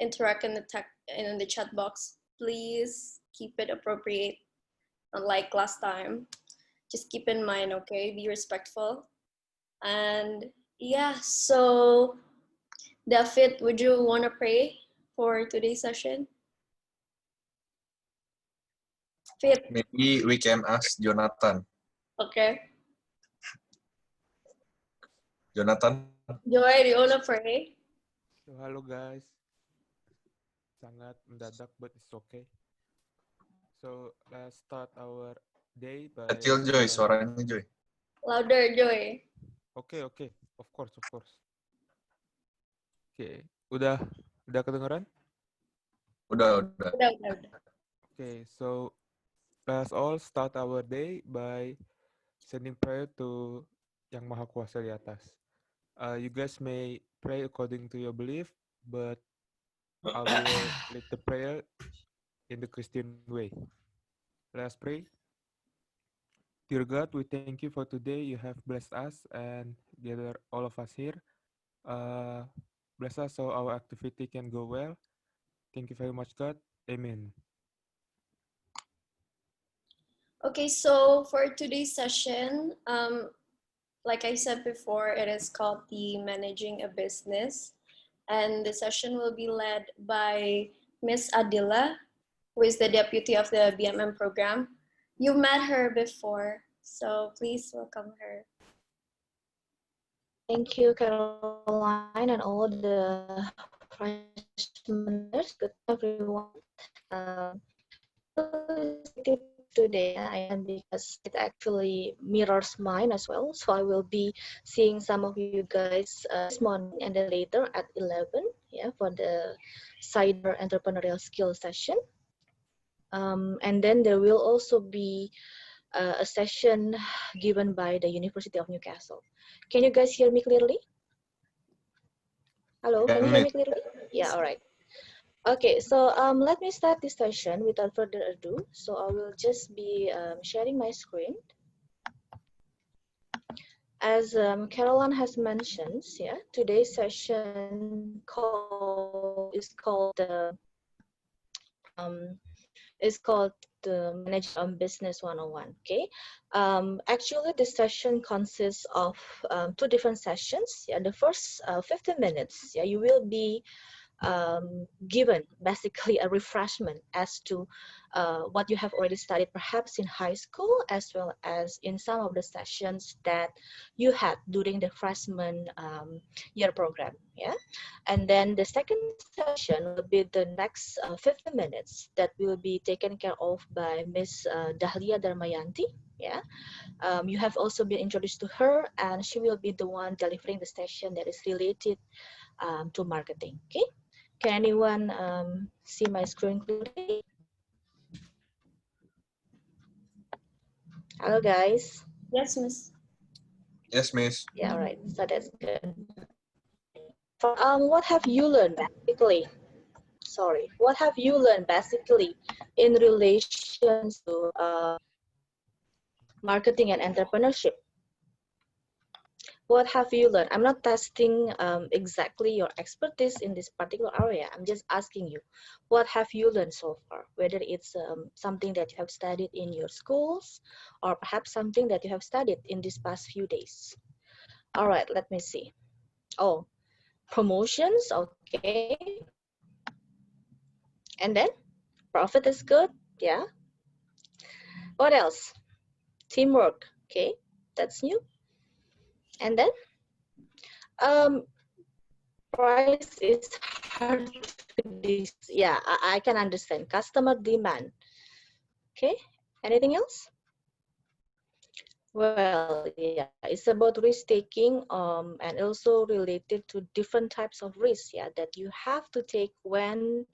interact in the chat box, please keep it appropriate, unlike last time. Just keep in mind, okay? Be respectful. And yeah, so David, would you want to pray for today's session? Fit. Maybe we can ask Jonathan. Okay. Jonathan. Joy, do you want to pray? So, halo guys. Sangat mendadak, but it's okay. So, let's start our day by... Kecil Joy, suaranya Joy. Louder, Joy. Okay. Of course. Okay. Udah kedengeran? Udah. Okay, so let's all start our day by sending prayer to Yang Maha Kuasa di atas. You guys may pray according to your belief, but I will lead the prayer in the Christian way. Let's pray. Dear God, we thank you for today. You have blessed us and gather all of us here. Bless us so our activity can go well. Thank you very much, God. Amen. Okay, so for today's session, like I said before, it is called the Managing a Business. And the session will be led by Miss Adila, who is the deputy of the BMM program. You met her before, so please welcome her. Thank you, Caroline, and all the freshmaners. Good everyone. Today, and because it actually mirrors mine as well, so I will be seeing some of you guys this morning and then later at 11, for the Cider Entrepreneurial Skills session. And then there will also be a session given by the University of Newcastle. Can you guys hear me clearly? Hello, can you hear me clearly? Yeah, all right. Okay, so let me start this session without further ado. So I will just be sharing my screen. As Caroline has mentioned, today's session is called the Managing Business 101. Okay, actually this session consists of 2 different sessions. The first 15 minutes, you will be given basically a refreshment as to what you have already studied perhaps in high school, as well as in some of the sessions that you had during the freshman year program. And then the second session will be the next 15 minutes that will be taken care of by Miss Dahlia Dharmayanti. You have also been introduced to her, and she will be the one delivering the session that is related to marketing. Okay. Can anyone see my screen clearly? Hello, guys. Yes, Miss. Yes, Miss. Yeah, all right. So that's good. What have you learned basically? What have you learned basically in relation to marketing and entrepreneurship? What have you learned? I'm not testing exactly your expertise in this particular area. I'm just asking you, what have you learned so far? Whether it's something that you have studied in your schools, or perhaps something that you have studied in these past few days. All right, let me see. Oh, promotions, okay. And then profit is good, yeah. What else? Teamwork, okay, that's new. And then price is hard to this. Yeah, I can understand. Customer demand. Okay, anything else? Well, yeah, it's about risk taking and also related to different types of risks, that you have to take when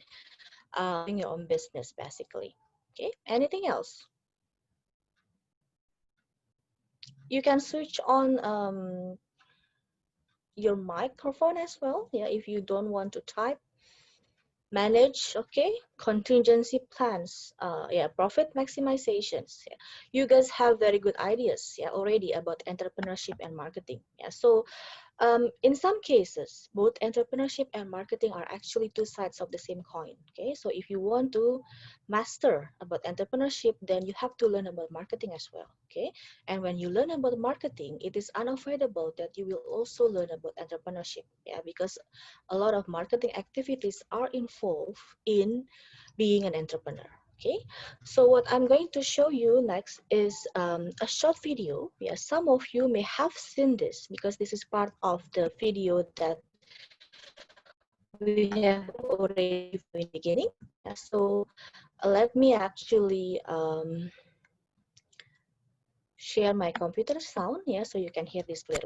doing your own business, basically. Okay, anything else? You can switch on your microphone as well, if you don't want to type. Manage, okay, contingency plans, profit maximizations. You guys have very good ideas, already about entrepreneurship and marketing. So In some cases, both entrepreneurship and marketing are actually two sides of the same coin. Okay, so if you want to master about entrepreneurship, then you have to learn about marketing as well. Okay, and when you learn about marketing, it is unavoidable that you will also learn about entrepreneurship. Yeah, because a lot of marketing activities are involved in being an entrepreneur. Okay, so what I'm going to show you next is a short video. Yeah, some of you may have seen this because this is part of the video that we have already in the beginning. Yeah, so let me actually share my computer sound, yeah, so you can hear this clearly.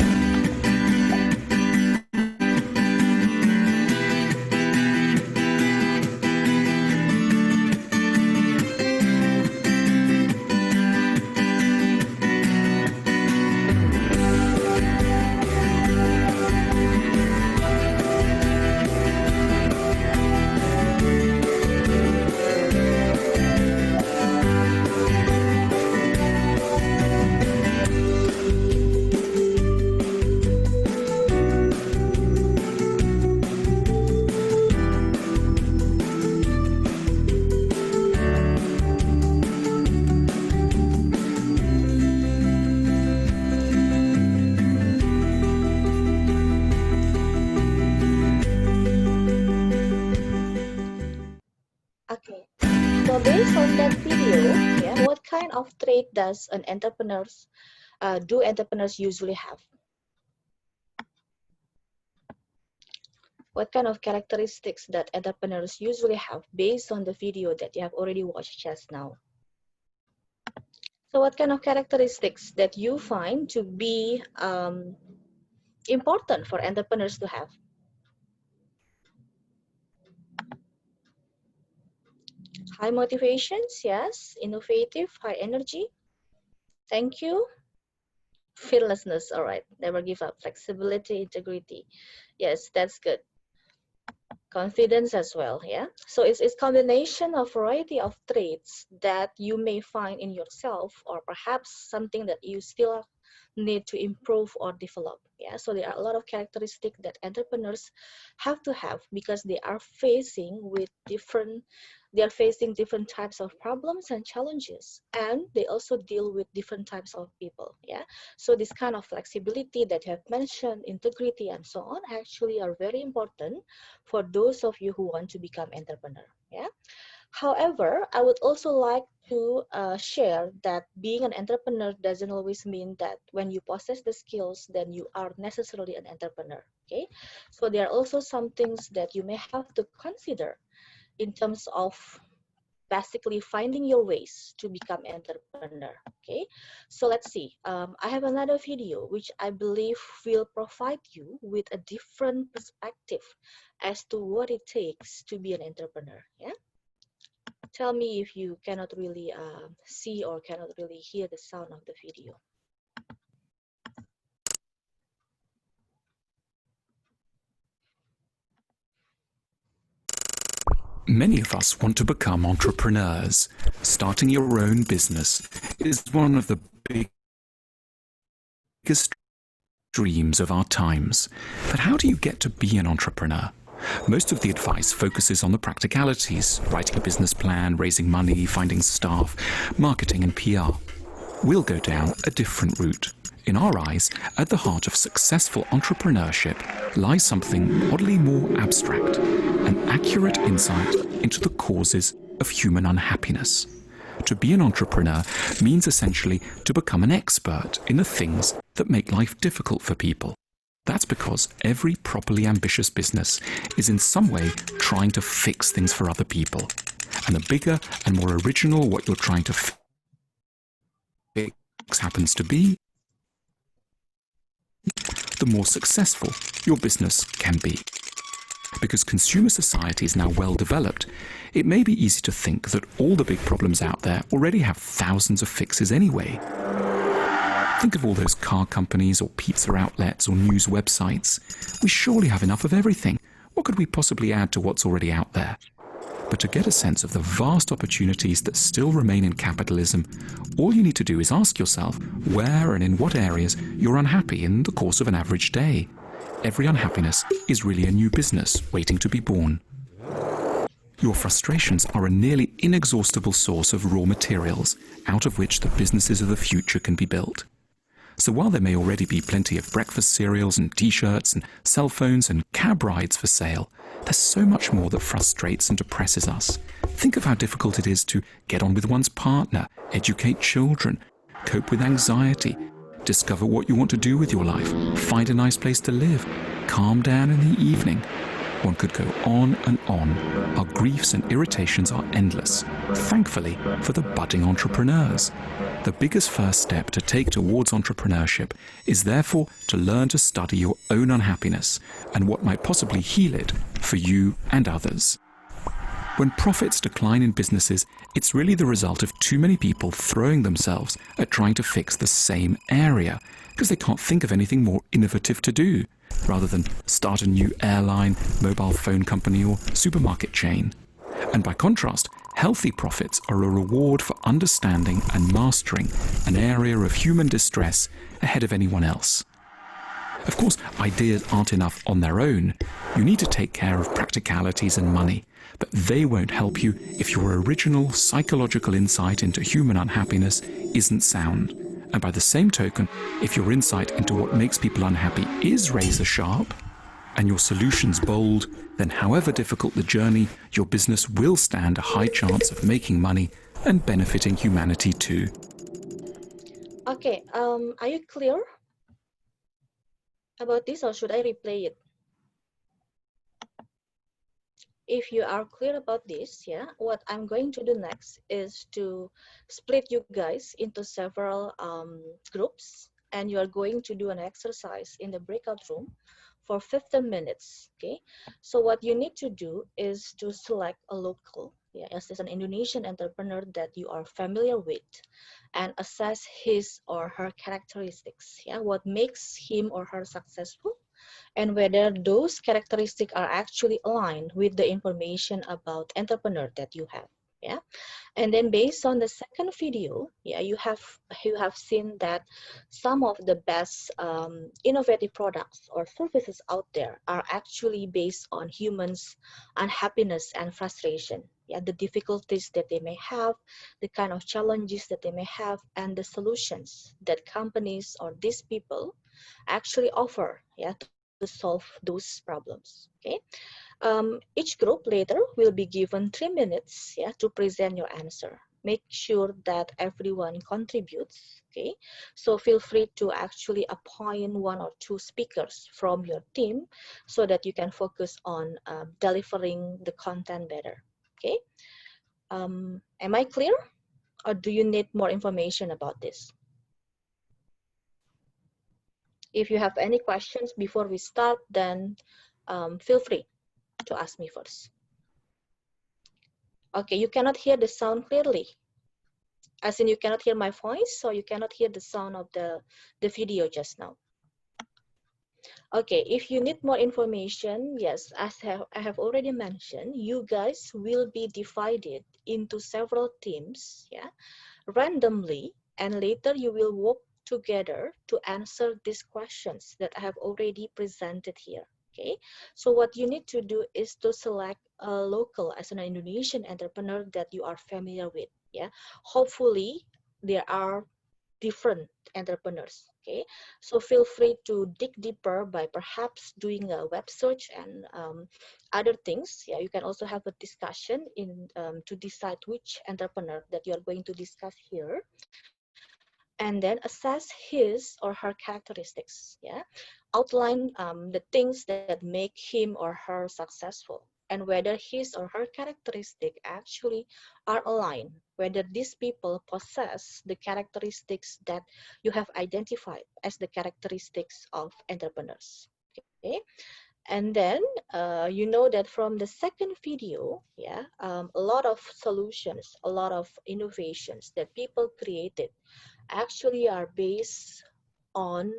Okay, so based on that video, yeah, what kind of trait does an do entrepreneurs usually have? What kind of characteristics that entrepreneurs usually have based on the video that you have already watched just now? So what kind of characteristics that you find to be important for entrepreneurs to have? High motivations, yes. Innovative, high energy. Thank you. Fearlessness, all right. Never give up. Flexibility, integrity. Yes, that's good. Confidence as well, yeah. So it's combination of variety of traits that you may find in yourself, or perhaps something that you still need to improve or develop. Yeah, so there are a lot of characteristics that entrepreneurs have to have because they are facing different types of problems and challenges, and they also deal with different types of people. Yeah, so this kind of flexibility that you have mentioned, integrity and so on, actually are very important for those of you who want to become entrepreneur. Yeah. However, I would also like to share that being an entrepreneur doesn't always mean that when you possess the skills, then you are necessarily an entrepreneur. Okay, so there are also some things that you may have to consider in terms of basically finding your ways to become entrepreneur. Okay, so let's see. I have another video which I believe will provide you with a different perspective as to what it takes to be an entrepreneur. Yeah. Tell me if you cannot really see or cannot really hear the sound of the video. Many of us want to become entrepreneurs. Starting your own business is one of the biggest dreams of our times. But how do you get to be an entrepreneur? Most of the advice focuses on the practicalities, writing a business plan, raising money, finding staff, marketing and PR. We'll go down a different route. In our eyes, at the heart of successful entrepreneurship lies something oddly more abstract, an accurate insight into the causes of human unhappiness. To be an entrepreneur means essentially to become an expert in the things that make life difficult for people. That's because every properly ambitious business is in some way trying to fix things for other people. And the bigger and more original what you're trying to fix happens to be, the more successful your business can be. Because consumer society is now well developed, it may be easy to think that all the big problems out there already have thousands of fixes anyway. Think of all those car companies or pizza outlets or news websites. We surely have enough of everything. What could we possibly add to what's already out there? But to get a sense of the vast opportunities that still remain in capitalism, all you need to do is ask yourself where and in what areas you're unhappy in the course of an average day. every unhappiness is really a new business waiting to be born. Your frustrations are a nearly inexhaustible source of raw materials out of which the businesses of the future can be built. So while there may already be plenty of breakfast cereals and t-shirts and cell phones and cab rides for sale, there's so much more that frustrates and depresses us. Think of how difficult it is to get on with one's partner, educate children, cope with anxiety, discover what you want to do with your life, find a nice place to live, calm down in the evening. One could go on and on. Our griefs and irritations are endless, thankfully for the budding entrepreneurs. The biggest first step to take towards entrepreneurship is therefore to learn to study your own unhappiness and what might possibly heal it for you and others. When profits decline in businesses, it's really the result of too many people throwing themselves at trying to fix the same area because they can't think of anything more innovative to do, rather than start a new airline, mobile phone company or supermarket chain. And by contrast, healthy profits are a reward for understanding and mastering an area of human distress ahead of anyone else. Of course, ideas aren't enough on their own. You need to take care of practicalities and money, but they won't help you if your original psychological insight into human unhappiness isn't sound. And by the same token, if your insight into what makes people unhappy is razor sharp, and your solutions bold, then however difficult the journey, your business will stand a high chance of making money and benefiting humanity too. Okay, are you clear about this, or should I replay it? If you are clear about this, yeah, what I'm going to do next is to split you guys into several groups, and you are going to do an exercise in the breakout room for 15 minutes, okay? So what you need to do is to select a local, yeah, as an Indonesian entrepreneur that you are familiar with, and assess his or her characteristics, yeah, what makes him or her successful, and whether those characteristics are actually aligned with the information about entrepreneur that you have. Yeah, and then based on the second video, yeah, you have seen that some of the best innovative products or services out there are actually based on humans' unhappiness and frustration. Yeah, the difficulties that they may have, the kind of challenges that they may have, and the solutions that companies or these people actually offer, yeah, to solve those problems. Okay. Each group later will be given 3 minutes, yeah, to present your answer. Make sure that everyone contributes, okay? So feel free to actually appoint 1 or 2 speakers from your team so that you can focus on delivering the content better, okay? Am I clear, or do you need more information about this? If you have any questions before we start, then feel free to ask me first. Okay, you cannot hear the sound clearly. As in, you cannot hear my voice, or you cannot hear the sound of the video just now. Okay, if you need more information, yes, as I have already mentioned, you guys will be divided into several teams, yeah, randomly, and later you will work together to answer these questions that I have already presented here. Okay, so what you need to do is to select a local as an Indonesian entrepreneur that you are familiar with. Yeah, hopefully there are different entrepreneurs. Okay, so feel free to dig deeper by perhaps doing a web search and other things. Yeah, you can also have a discussion in to decide which entrepreneur that you are going to discuss here, and then assess his or her characteristics. Yeah, outline the things that make him or her successful, and whether his or her characteristics actually are aligned, whether these people possess the characteristics that you have identified as the characteristics of entrepreneurs. Okay, and then you know that from the second video, yeah, a lot of solutions, a lot of innovations that people created actually are based on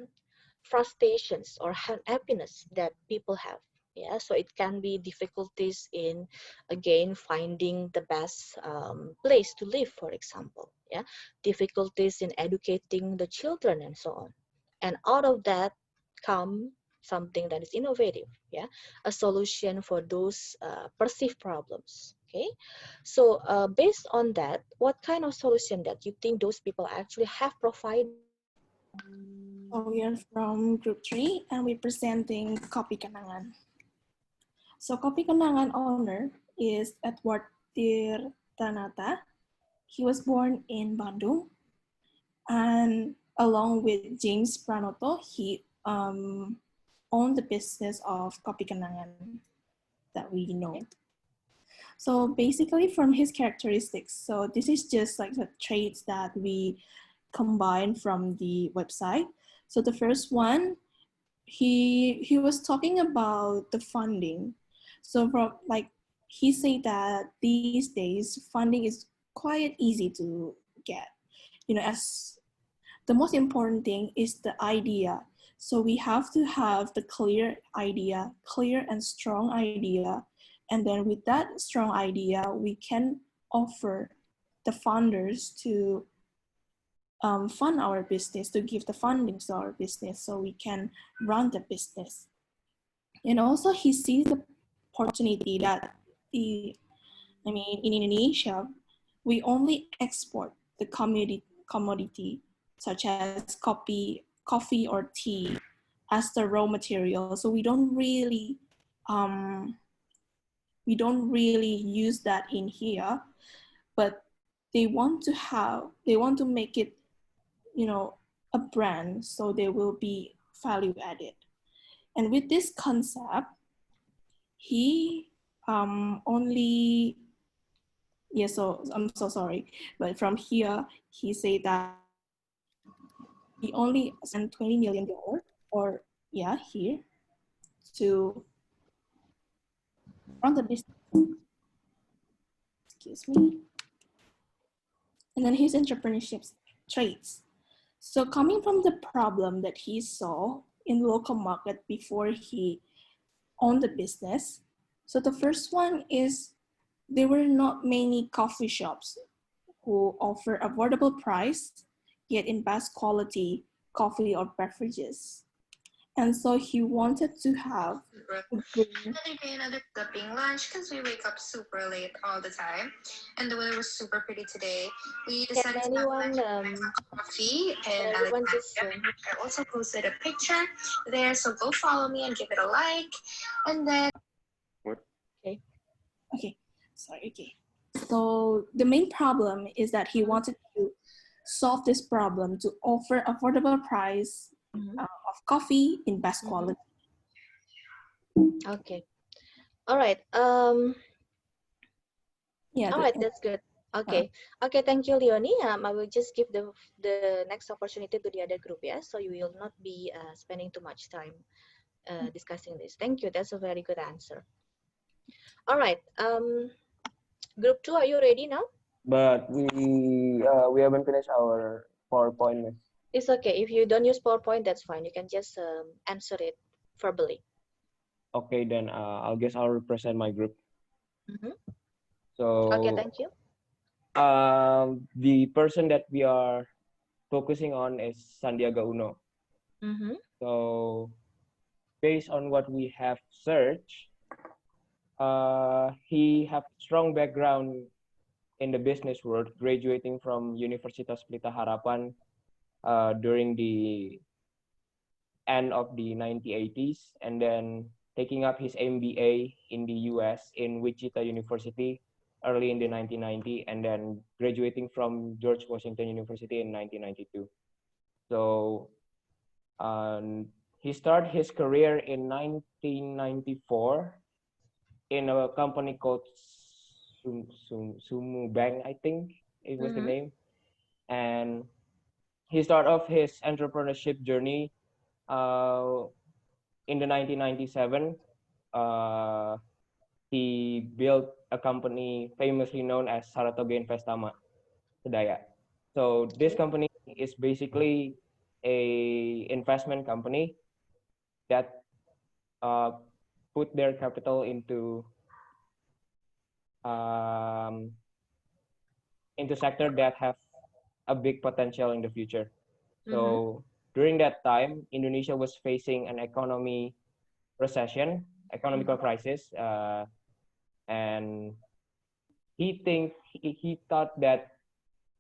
frustrations or happiness that people have. Yeah, so it can be difficulties in, again, finding the best place to live, for example. Yeah, difficulties in educating the children and so on. And out of that come something that is innovative, yeah, a solution for those perceived problems. Okay, so based on that, what kind of solution that you think those people actually have provided? So we are from group 3 and we're presenting Kopi Kenangan. So Kopi Kenangan owner is Edward Tirtanata. He was born in Bandung, and along with James Pranoto, he owned the business of Kopi Kenangan that we know. So basically from his characteristics, so this is just like the traits that we combined from the website. So the first one, he was talking about the funding. So from like he said that these days funding is quite easy to get. You know, as the most important thing is the idea. So we have to have the clear idea, clear and strong idea. And then with that strong idea, we can offer the funders to fund our business, to give the funding to our business so we can run the business. And also he sees the opportunity that in Indonesia, we only export the commodity such as coffee or tea as the raw material. So we don't really use that in here, but they want to make it, you know, a brand, so they will be value added. And with this concept, he only, yeah, so I'm so sorry, but from here, he said that he only spent $20 million, or yeah, here, to run the business. Excuse me. And then his entrepreneurship traits. So coming from the problem that he saw in the local market before he owned the business. So the first one is there were not many coffee shops who offer affordable price, yet in best quality coffee or beverages. And so he wanted to have another day, another flipping lunch because we wake up super late all the time, and the weather was super pretty today. We Can decided to have anyone, lunch with coffee, and I everyone just also posted a picture there, so go follow me and give it a like, and then. Okay, sorry, okay. So the main problem is that he wanted to solve this problem to offer affordable price of coffee in best quality. Okay. All right. Yeah. All right, that's good. Okay. Okay, thank you, Leonie. I will just give the next opportunity to the other group, yeah? So you will not be spending too much time discussing this. Thank you. That's a very good answer. All right. Group 2, are you ready now? But we haven't finished our PowerPoint, miss. It's okay. If you don't use PowerPoint, that's fine. You can just answer it verbally. Okay, then I'll guess I'll represent my group. So Okay, thank you. the person that we are focusing on is Sandiaga Uno. So based on what we have searched, he have strong background in the business world, graduating from Universitas Pelita Harapan during the end of the 1980s, and then taking up his MBA in the US in Wichita University early in the 1990s, and then graduating from George Washington University in 1992. So he started his career in 1994 in a company called Sumu Bank, I think it was the name. And he started off his entrepreneurship journey in the 1997. He built a company famously known as Saratoga Investama Sedaya. So this company is basically a investment company that put their capital into sector that have a big potential in the future. So during that time, Indonesia was facing an economical crisis, and he thought that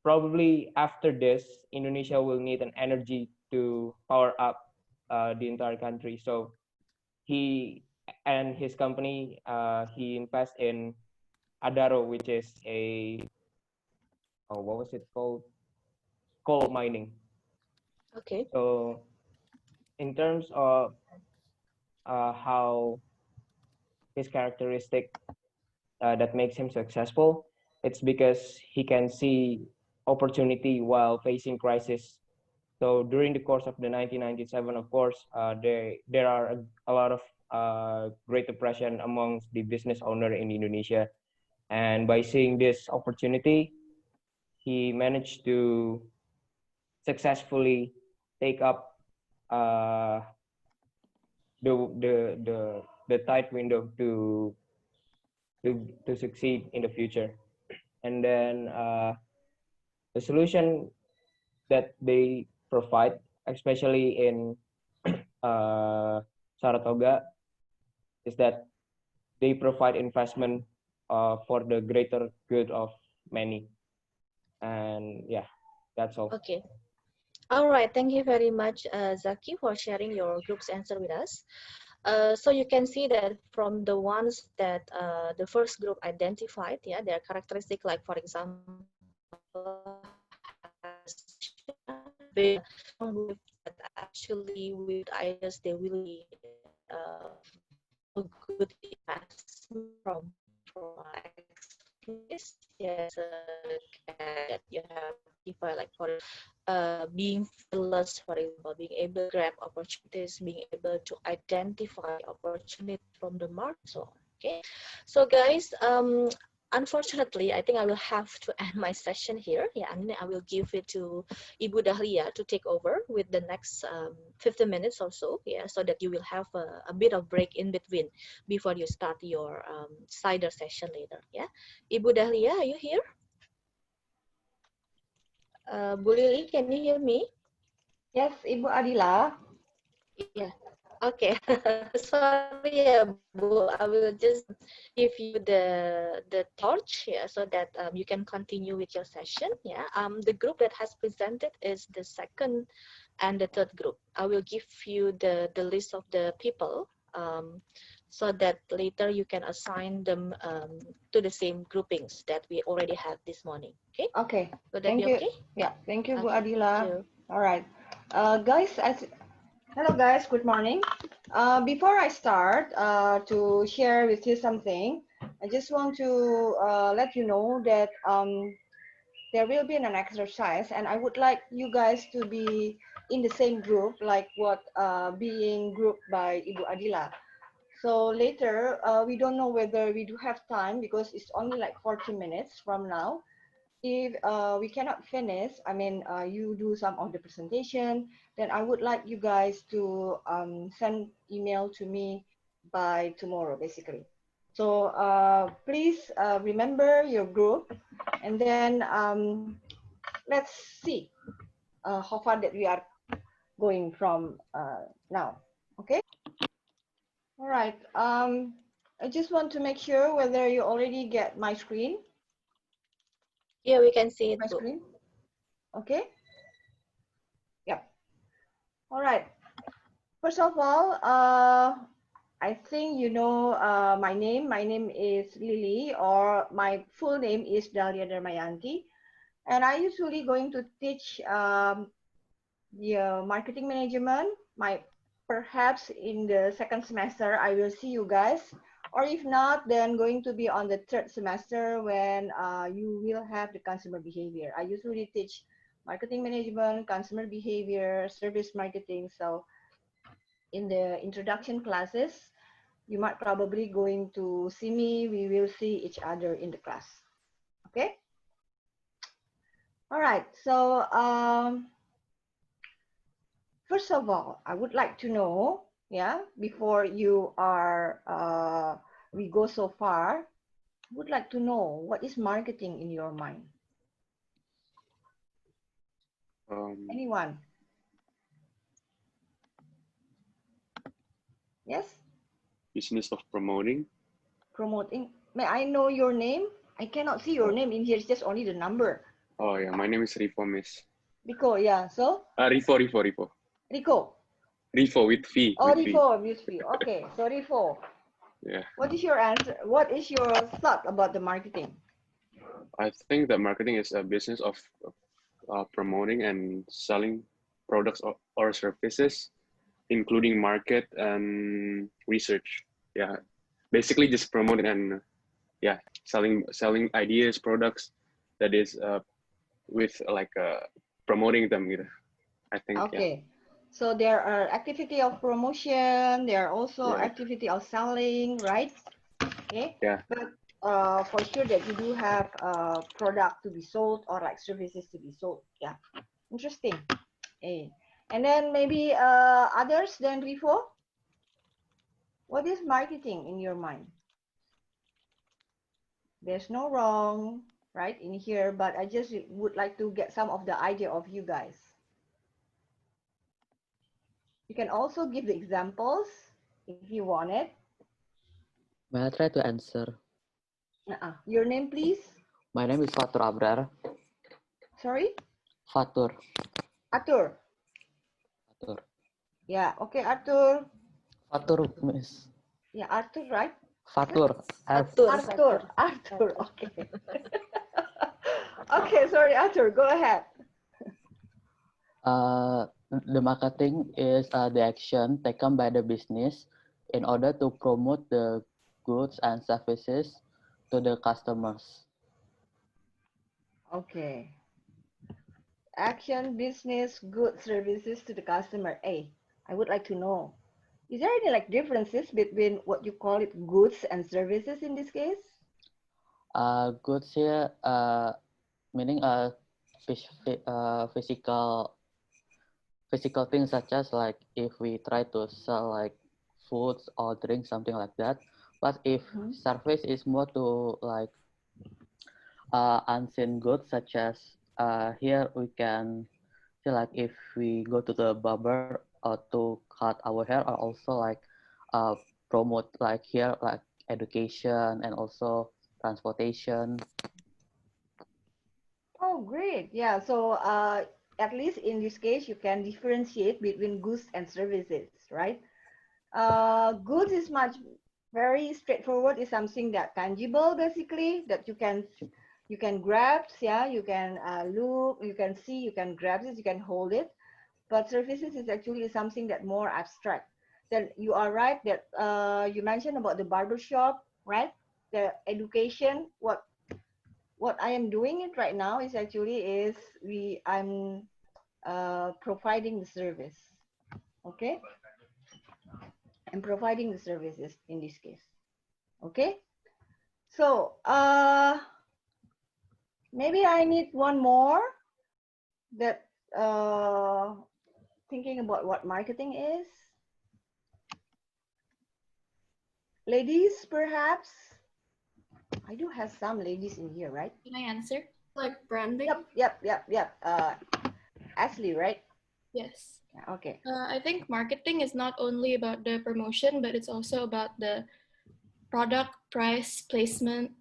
probably after this, Indonesia will need an energy to power up the entire country. So he and his company, he invest in Adaro, which is what was it called? Coal mining. Okay. So in terms of how his characteristic that makes him successful, it's because he can see opportunity while facing crisis. So during the course of the 1997, of course, there are a lot of Great Depression amongst the business owner in Indonesia, and by seeing this opportunity, he managed to successfully take up the tight window to succeed in the future. And then the solution that they provide, especially in Saratoga, is that they provide investment for the greater good of many. And yeah, that's all. Okay. All right. Thank you very much, Zaki, for sharing your group's answer with us. So you can see that from the ones that the first group identified, yeah, their characteristic, like for example, has very strong belief that actually with ideas they will be a good investment from experience. Yes, that you have identified, like for being fearless, for example, being able to grab opportunities, being able to identify opportunities from the market, so on. Okay, so guys, unfortunately, I think I will have to end my session here. Yeah, and I will give it to Ibu Dahlia to take over with the next 15 minutes or so. Yeah, so that you will have a bit of break in between before you start your cider session later. Yeah, Ibu Dahlia, are you here? Bu Lily, can you hear me? Yes, Ibu Adila. Yeah. Okay. Sorry, yeah, Bu. I will just give you the torch, yeah, so that you can continue with your session. Yeah. The group that has presented is the second and the third group. I will give you the list of the people, so that later you can assign them to the same groupings that we already have this morning. Okay. Okay. Would that Thank be you. okay? Yeah. Thank you, Bu Okay. Adila. Thank you. All right. Guys, hello guys. Good morning. Before I start to share with you something, I just want to let you know that there will be an exercise, and I would like you guys to be in the same group, like what being grouped by Ibu Adila. So later, we don't know whether we do have time because it's only like 40 minutes from now. If we cannot finish, I mean, you do some of the presentation, then I would like you guys to send email to me by tomorrow, basically. So please remember your group, and then let's see how far that we are going from now. Okay. All right. I just want to make sure whether you already get my screen. Yeah, we can see it. My screen. Okay. Yep. All right. First of all, I think you know my name. My name is Lily, or my full name is Dahlia Dharmayanti, and I usually going to teach the marketing management. Perhaps in the second semester I will see you guys, or if not, then going to be on the third semester when you will have the consumer behavior. I usually teach marketing management, consumer behavior, service marketing. So in the introduction classes, you might probably going to see me. We will see each other in the class. Okay. All right. So first of all, I would like to know, yeah, before you are we go so far, I would like to know what is marketing in your mind. Anyone? Yes? Business of promoting. Promoting. May I know your name? I cannot see your name in here. It's just only the number. Oh yeah, my name is Rivo, Miss. Rico, yeah. So? Rivo. Rico. Rivo with V. Oh, With V. Rico, with V. Okay, so Rico. Yeah. What is your answer? What is your thought about the marketing? I think that marketing is a business of promoting and selling products or services, including market and research. Yeah, basically just promoting and yeah, selling ideas, products that is with like promoting them. You know, I think yeah. Okay, so there are activity of promotion. There are also Yeah. activity of selling, right? Okay. Yeah. But for sure that you do have a product to be sold or like services to be sold. Yeah. Interesting. Okay. And then maybe others than Rivo? What is marketing in your mind? There's no wrong, right, in here, but I just would like to get some of the idea of you guys. You can also give the examples if you want it. May I try to answer? Your name, please. My name is Fatur Abrar. Sorry? Fatur. Arthur. Fatur. Yeah, okay, Arthur. Fatur, Miss. Yeah, Arthur, right? Fatur. Arthur. Okay. Okay, sorry, Arthur, go ahead. The marketing is the action taken by the business in order to promote the goods and services to the customers. Okay. Action, business, goods, services to the customer. Hey, I would like to know, is there any like differences between what you call it goods and services in this case? Goods here meaning physical things such as like if we try to sell like foods or drinks, something like that. But if service is more to like unseen goods, such as here we can see like if we go to the barber or to cut our hair, or also like promote like here like education and also transportation. Oh, great. Yeah, so at least in this case, you can differentiate between goods and services, right? Goods is very straightforward. Is something that tangible, basically, that you can grab. Yeah, you can look, you can see, you can grab it, you can hold it. But services is actually something that more abstract. Then you are right that you mentioned about the barber shop, right? The education. What I am doing it right now is actually I'm providing the service. Okay. I'm providing the services in this case. Okay. So maybe I need one more that thinking about what marketing is. Ladies, perhaps. I do have some ladies in here, right? Can I answer? Like branding? Yep. Ashley, right? Yes. Okay. I think marketing is not only about the promotion, but it's also about the product, price, placement,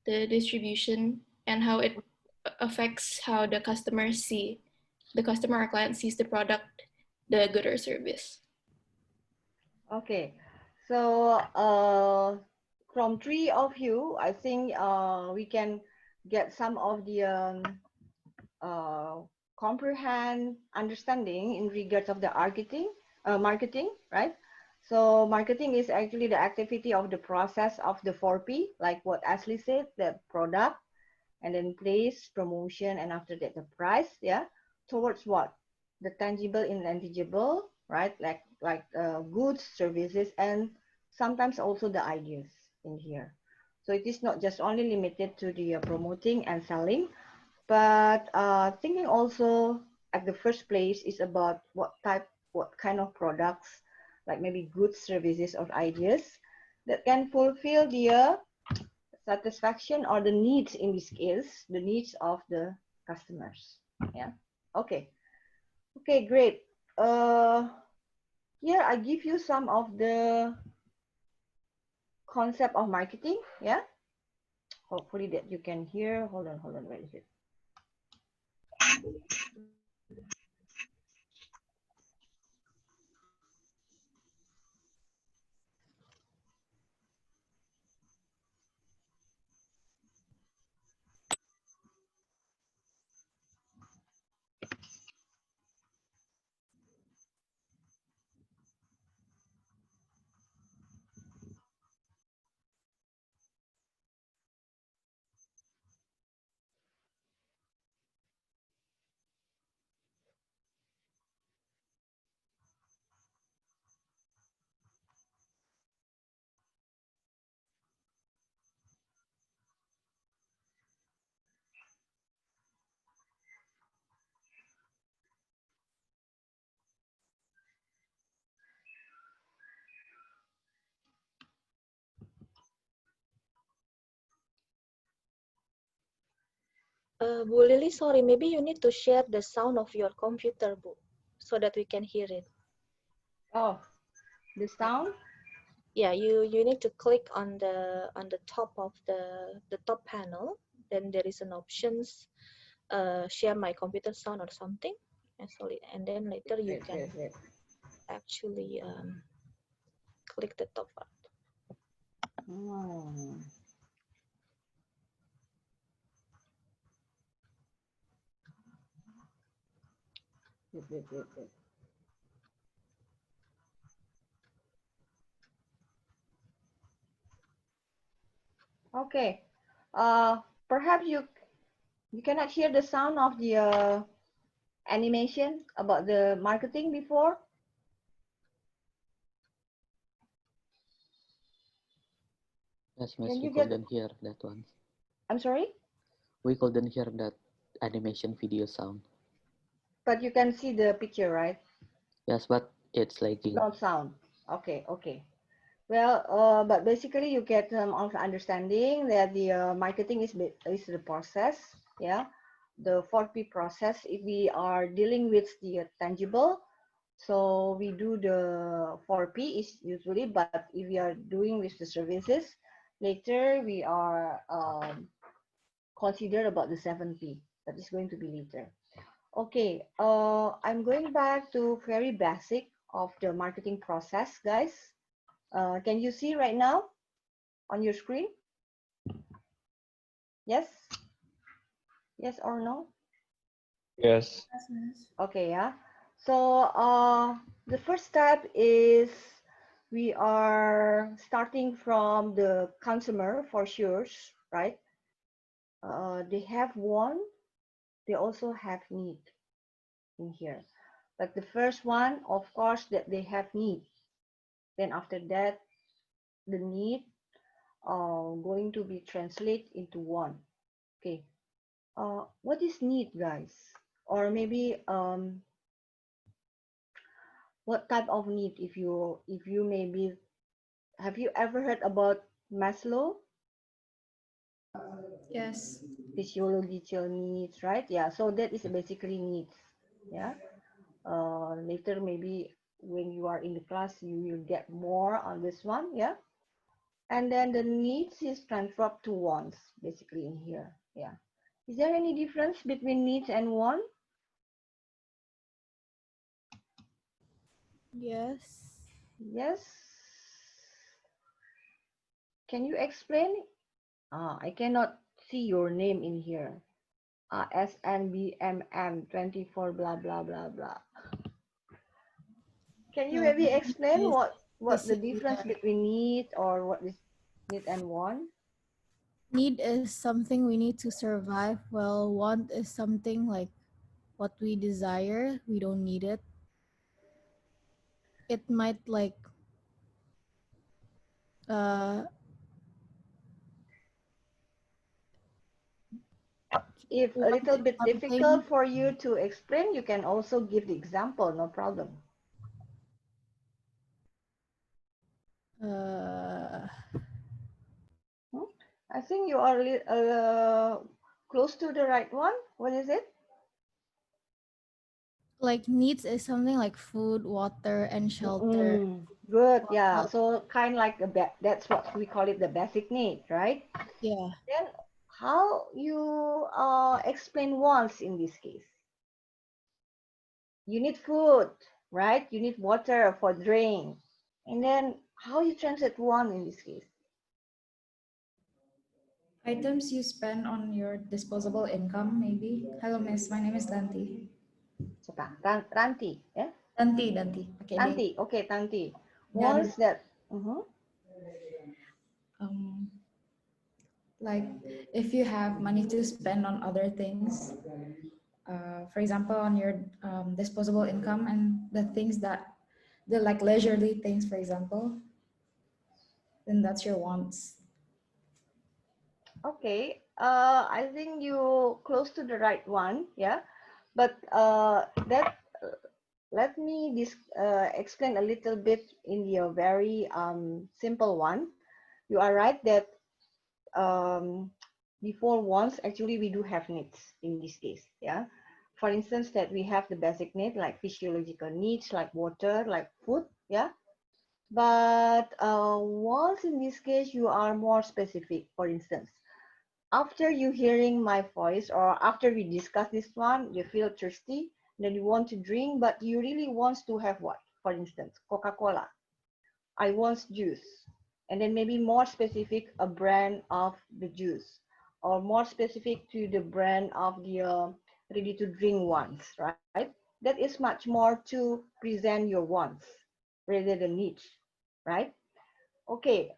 the distribution, and how it affects how the customer or client sees the product, the good or service. Okay. So from three of you, I think we can get some of the comprehend understanding in regards of the marketing, right? So marketing is actually the activity of the process of the 4P, like what Ashley said, the product, and then place, promotion, and after that the price, yeah, towards what? The tangible and intangible, right? Like goods, services, and sometimes also the ideas in here. So it is not just only limited to the promoting and selling, but thinking also at the first place is about what kind of products, like maybe goods, services, or ideas that can fulfill the satisfaction or the needs in this case, the needs of the customers. Yeah. Okay. Okay, great. here I give you some of the concept of marketing. Yeah. Hopefully that you can hear. Hold on, where is it? Bu Lily, sorry, maybe you need to share the sound of your computer, Bu, so that we can hear it. Oh, the sound? Yeah, you need to click on the top of the top panel. Then there is an options, share my computer sound or something. Sorry, and then later you can actually click the top part. Oh. Wait. Okay. Perhaps you cannot hear the sound of the animation about the marketing before. Yes, Miss, Can we you get? couldn't hear that one. I'm sorry, We couldn't hear that animation video sound. but you can see the picture, right? Yes, but it's lagging. No sound. Okay. Well, but basically you get of understanding that the marketing is the process, yeah, the 4P process. If we are dealing with the tangible, so we do the 4P is usually, but if we are doing with the services, later we are consider about the 7P. That is going to be later. Okay, I'm going back to very basic of the marketing process, guys. Can you see right now on your screen? Yes? Yes or no? Yes. Okay, yeah. So the first step is we are starting from the consumer for sure, right? They have want, they also have need in here. But the first one, of course, that they have need. Then after that, the need going to be translated into want. Okay. What is need, guys? Or maybe what type of need? If you maybe have you ever heard about Maslow? Yes. Physiological needs, right? Yeah. So that is basically needs. Yeah. Later maybe when you are in the class you will get more on this one. Yeah. And then the needs is transferred to wants basically in here. Yeah. Is there any difference between needs and want? Yes. Yes. Can you explain? I cannot see your name in here. SNBMM 24 blah blah blah blah. Can you maybe explain what the difference between need or what is need and want? Need is something we need to survive, while want is something like what we desire. We don't need it. It might like If a little bit something. difficult for you to explain, you can also give the example, no problem. I think you are close to the right one. What is it? Like needs is something like food, water, and shelter. Good, yeah. Well, So kind of like that's what we call it the basic need, right? yeah. Then how you explain wants in this case? You need food, right? You need water for drink. And then how you translate want in this case? Items you spend on your disposable income, maybe. Hello, Miss. My name is Tanti. Siapa? Ranti, ya? Tanti. Pakai D. Tanti, okay, Tanti. Dan Wants that, um, like if you have money to spend on other things, for example, on your disposable income and the things that the like leisurely things, for example, then that's your wants. okay. I think you close to the right one, yeah. But that let me explain a little bit in the very simple one. You are right that before wants, actually we do have needs in this case, yeah. For instance, that we have the basic need like physiological needs like water, like food, yeah. But wants in this case, you are more specific. For instance, after you hearing my voice or after we discuss this one, you feel thirsty, then you want to drink, but you really want to have what? For instance, Coca-Cola. I want juice. And then maybe more specific, a brand of the juice, or more specific to the brand of the ready to drink ones, right? That is much more to present your wants rather than needs, right? Okay,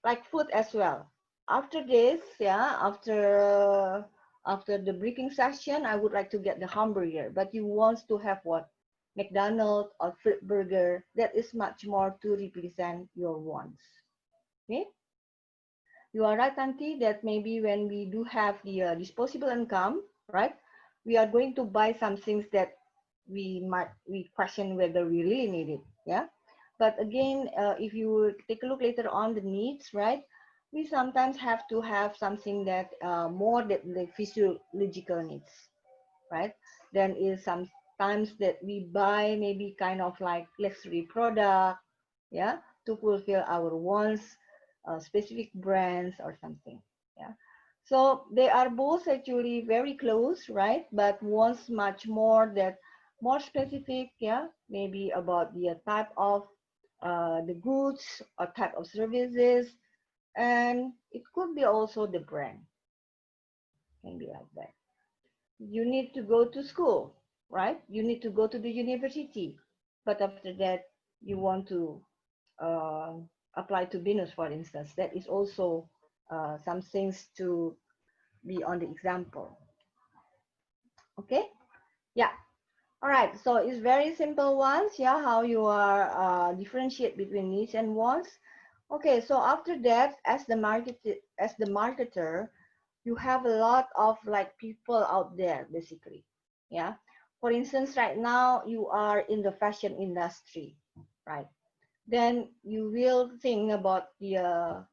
like food as well. After this, yeah, after the briefing session, I would like to get the hamburger, but you want to have what? McDonald's or Fit Burger. That is much more to represent your wants. Okay, you are right, Auntie, that maybe when we do have the disposable income, right, we are going to buy some things that we question whether we really need it. Yeah. But again, if you take a look later on the needs, right, we sometimes have to have something that more than the physiological needs, right? Then is sometimes that we buy maybe kind of like luxury product, yeah, to fulfill our wants, specific brands or something, yeah. So they are both actually very close, right? But wants much more that more specific, yeah, maybe about the type of the goods or type of services, and it could be also the brand, can be like that. You need to go to school, right? You need to go to the university, but after that, you want to uh, apply to business, for instance. That is also some things to be on the example. Okay, yeah. All right, so it's very simple ones, yeah, how you are differentiate between needs and wants. Okay, so after that, as the marketer, you have a lot of like people out there basically, yeah. For instance, right now you are in the fashion industry, right? Then you will think about the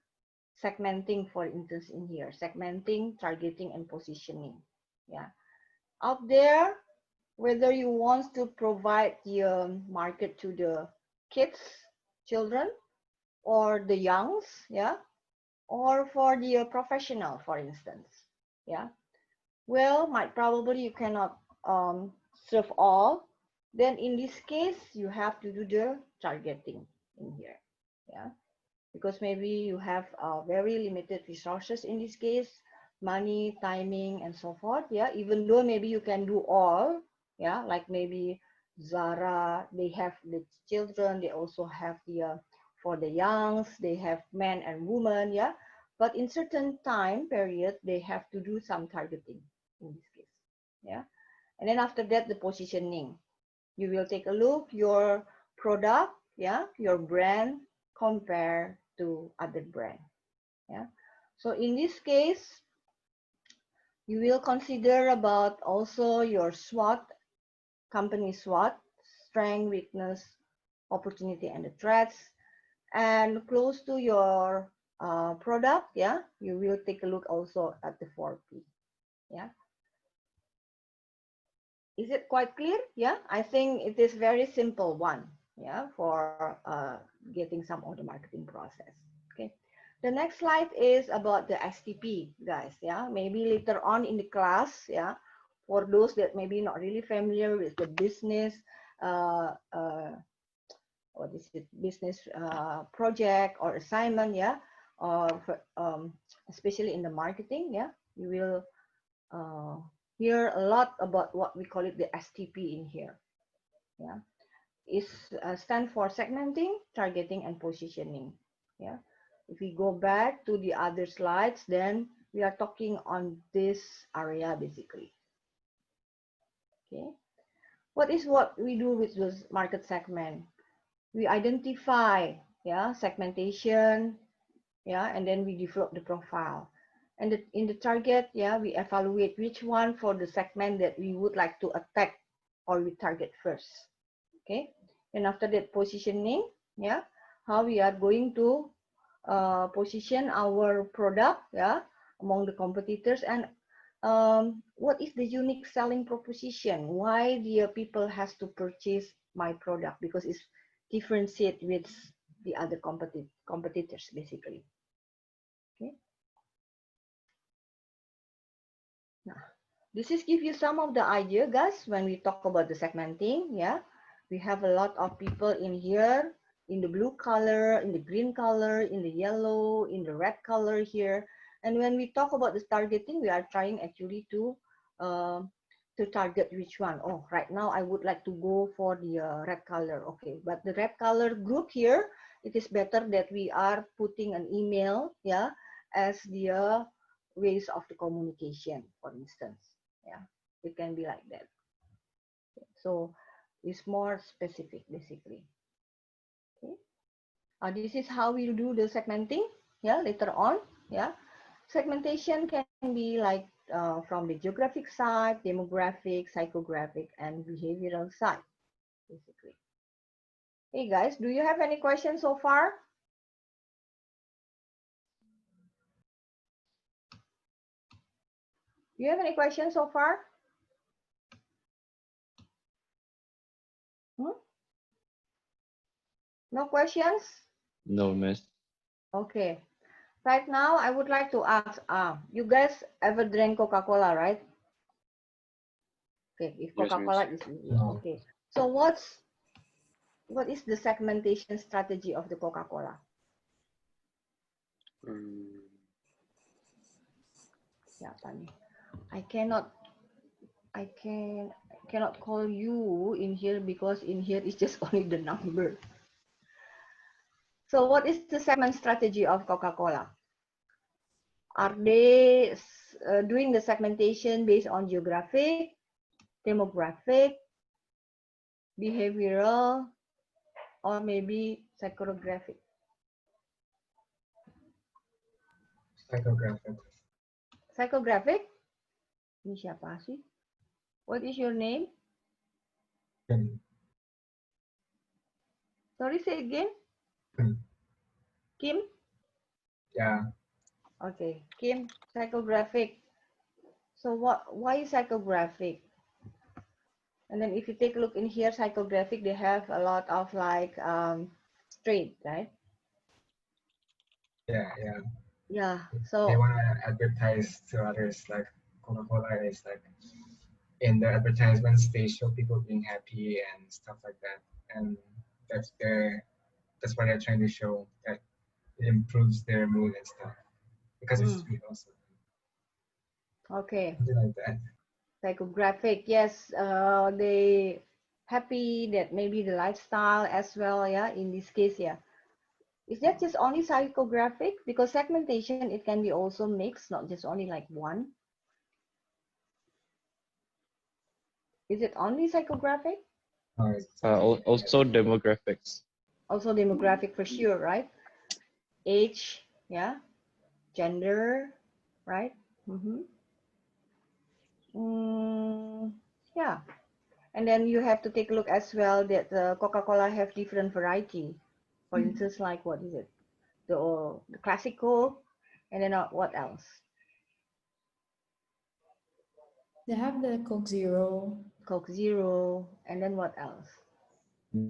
segmenting, for instance, in here, segmenting, targeting, and positioning, yeah. Out there, whether you want to provide the market to the kids, children, or the youngs, yeah, or for the professional, for instance, yeah. Well, might probably you cannot serve all. Then in this case, you have to do the targeting in here, yeah, because maybe you have very limited resources in this case, money, timing, and so forth, yeah. Even though maybe you can do all, yeah, like maybe Zara, they have the children, they also have the for the youngs, they have men and women, yeah. But in certain time period, they have to do some targeting in this case, yeah. And then after that, the positioning. You will take a look your product, yeah, your brand compare to other brand, yeah. So in this case, you will consider about also your SWOT, company SWOT, strength, weakness, opportunity, and the threats. And close to your product, yeah, you will take a look also at the 4P, yeah. Is it quite clear? Yeah, I think it is very simple one, yeah, for getting some of the marketing process. Okay. The next slide is about the STP, guys. Yeah, maybe later on in the class, yeah, for those that maybe not really familiar with the business, what is it, business project or assignment, yeah, or especially in the marketing, yeah, you will hear a lot about what we call it the STP in here. Yeah, is stand for segmenting, targeting, and positioning. Yeah, if we go back to the other slides, then we are talking on this area basically. Okay, what we do with this market segment? We identify, yeah, segmentation, yeah, and then we develop the profile. And in the target, yeah, we evaluate which one for the segment that we would like to attack or we target first. Okay, and after that positioning, yeah, how we are going to position our product, yeah, among the competitors, and what is the unique selling proposition? Why the people has to purchase my product? Because it's differentiate with the other competitors basically. Okay. Now, this is give you some of the idea, guys, when we talk about the segmenting. Yeah, we have a lot of people in here, in the blue color, in the green color, in the yellow, in the red color here. And when we talk about this targeting, we are trying actually to target which one. Oh, right now I would like to go for the red color. Okay, but the red color group here, it is better that we are putting an email, yeah, as the ways of the communication, for instance. Yeah, it can be like that. So it's more specific basically. Okay. This is how we do the segmenting. Yeah, later on. Yeah, segmentation can be like from the geographic side, demographic, psychographic, and behavioral side, basically. Hey guys, do you have any questions so far? Do you have any questions so far? No questions? No, miss. Okay. Right now, I would like to ask, you guys ever drank Coca-Cola, right? Okay, if Coca-Cola is okay. So what is the segmentation strategy of the Coca-Cola? Yeah, Tani. I cannot call you in here because in here is just only the number. So what is the segment strategy of Coca-Cola? Are they doing the segmentation based on geographic, demographic, behavioral, or maybe psychographic? Psychographic. Psychographic? Ini siapa sih? What is your name? Kim. Sorry, say again. Kim? Yeah. Okay, Kim, psychographic. So why psychographic? And then if you take a look in here, psychographic, they have a lot of like straight, right? Yeah, yeah. Yeah, so they want to advertise to others, like Coca-Cola is like in the advertisements they show people being happy and stuff like that, and that's what they're trying to show, that it improves their mood and stuff because it's sweet also. Okay. Something like that. Psychographic, yes, they happy that maybe the lifestyle as well, yeah, in this case, yeah. Is that just only psychographic? Because segmentation, it can be also mixed, not just only like one. Is it only psychographic? Also demographics. Also demographic for sure, right? Age, yeah, gender, right? Yeah, and then you have to take a look as well that Coca-Cola have different variety. For instance, like what is it? The classic Coke, and then what else? They have the Coke Zero, Coke Zero, and then what else?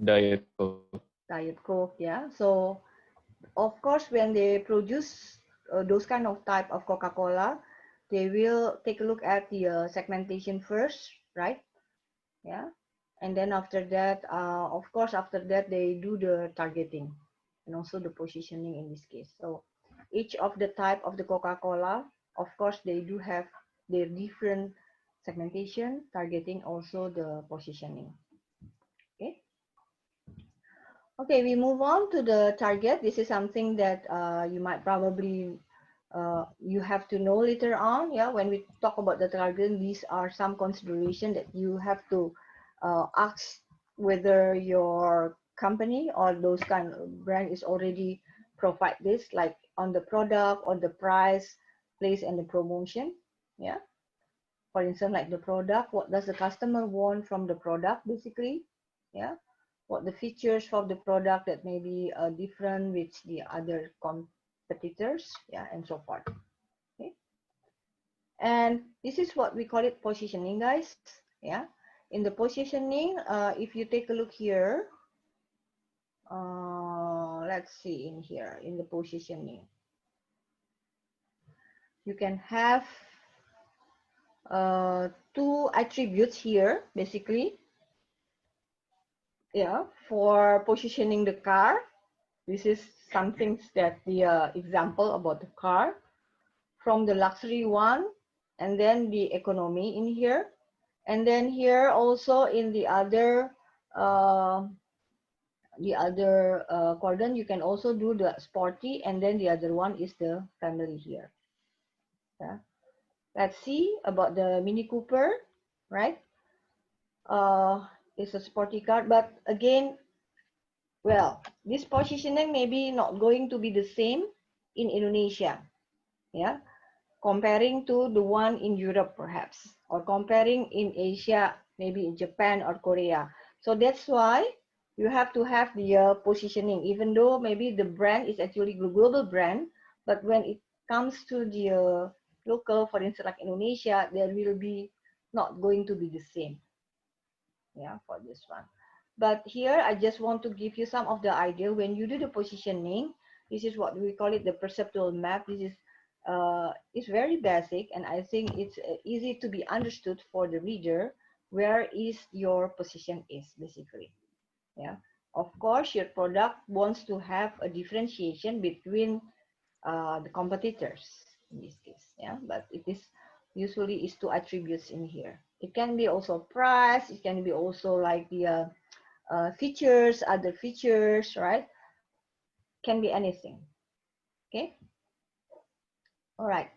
Diet Coke. Diet Coke, yeah. So of course, when they produce those kind of type of Coca-Cola, they will take a look at the segmentation first, right? Yeah. And then after that, of course, after that, they do the targeting and also the positioning in this case. So each of the type of the Coca-Cola, of course, they do have their different segmentation, targeting, also the positioning. Okay. Okay, we move on to the target. This is something that you might probably you have to know later on. Yeah, when we talk about the target, these are some consideration that you have to ask whether your company or those kind of brand is already provide this, like on the product, on the price, place, and the promotion. Yeah. For instance, like the product, what does the customer want from the product, basically? Yeah. What the features of the product that may be different with the other competitors, yeah, and so forth. Okay. And this is what we call it positioning, guys. Yeah. In the positioning, if you take a look here, let's see in here, in the positioning, you can have two attributes here, basically. Yeah, for positioning the car. This is something that the example about the car, from the luxury one, and then the economy in here, and then here also in the other quadrant, you can also do the sporty, and then the other one is the family here. Yeah. Let's see about the Mini Cooper, right? It's a sporty car, but again, well, this positioning may be not going to be the same in Indonesia, yeah, comparing to the one in Europe perhaps, or comparing in Asia, maybe in Japan or Korea. So that's why you have to have the positioning, even though maybe the brand is actually a global brand, but when it comes to the local, for instance, like Indonesia, there will be not going to be the same, yeah, for this one. But here, I just want to give you some of the idea. When you do the positioning, this is what we call it the perceptual map. This is it's very basic, and I think it's easy to be understood for the reader. Where is your position is basically, yeah. Of course, your product wants to have a differentiation between the competitors in this case, yeah. But it is usually is two attributes in here. It can be also price. It can be also like the features, other features, right? Can be anything. Okay. All right.